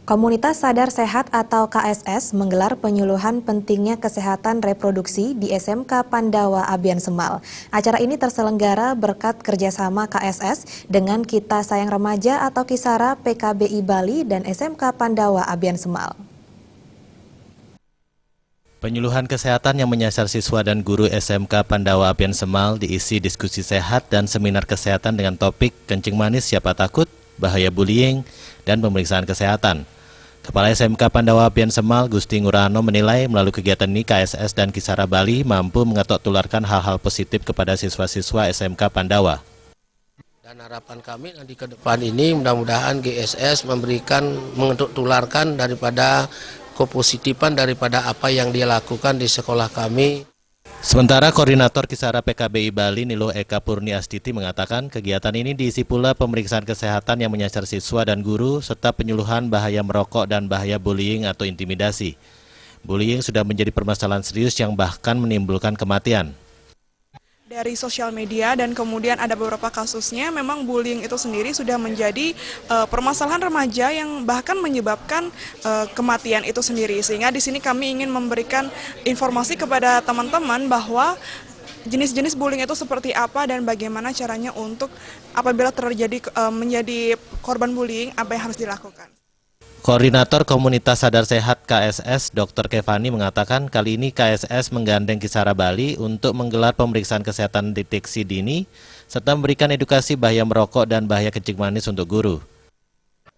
Komunitas Sadar Sehat atau KSS menggelar penyuluhan pentingnya kesehatan reproduksi di SMK Pandawa Abian Semal. Acara ini terselenggara berkat kerjasama KSS dengan Kita Sayang Remaja atau Kisara PKBI Bali dan SMK Pandawa Abian Semal. Penyuluhan kesehatan yang menyasar siswa dan guru SMK Pandawa Abian Semal diisi diskusi sehat dan seminar kesehatan dengan topik kencing manis siapa takut, bahaya bullying, dan pemeriksaan kesehatan. Kepala SMK Pandawa Abian Semal, Gusti Ngurano menilai melalui kegiatan ini KSS dan Kisara Bali mampu mengetok tularkan hal-hal positif kepada siswa-siswa SMK Pandawa. Dan harapan kami nanti ke depan ini mudah-mudahan GSS memberikan mengetok tularkan daripada kepositifan daripada apa yang dia lakukan di sekolah kami. Sementara Koordinator Kisara PKBI Bali Nilo Eka Purni Astiti mengatakan kegiatan ini diisi pula pemeriksaan kesehatan yang menyasar siswa dan guru serta penyuluhan bahaya merokok dan bahaya bullying atau intimidasi. Bullying sudah menjadi permasalahan serius yang bahkan menimbulkan kematian. Dari sosial media dan kemudian ada beberapa kasusnya memang bullying itu sendiri sudah menjadi permasalahan remaja yang bahkan menyebabkan kematian itu sendiri. Sehingga di sini kami ingin memberikan informasi kepada teman-teman bahwa jenis-jenis bullying itu seperti apa dan bagaimana caranya untuk apabila terjadi menjadi korban bullying apa yang harus dilakukan. Koordinator Komunitas Sadar Sehat KSS Dr. Kevani mengatakan kali ini KSS menggandeng Kisara Bali untuk menggelar pemeriksaan kesehatan deteksi dini serta memberikan edukasi bahaya merokok dan bahaya kencing manis untuk guru.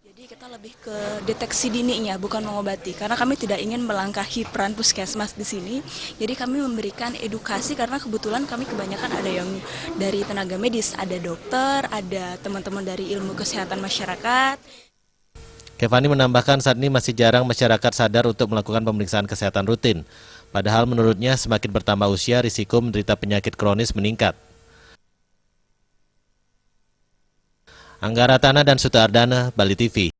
Jadi kita lebih ke deteksi dininya, bukan mengobati, karena kami tidak ingin melangkahi peran puskesmas di sini. Jadi kami memberikan edukasi karena kebetulan kami kebanyakan ada yang dari tenaga medis, ada dokter, ada teman-teman dari ilmu kesehatan masyarakat. Kevani menambahkan saat ini masih jarang masyarakat sadar untuk melakukan pemeriksaan kesehatan rutin. Padahal menurutnya semakin bertambah usia, risiko menderita penyakit kronis meningkat. Anggara Tana dan Suta Ardana, Bali TV.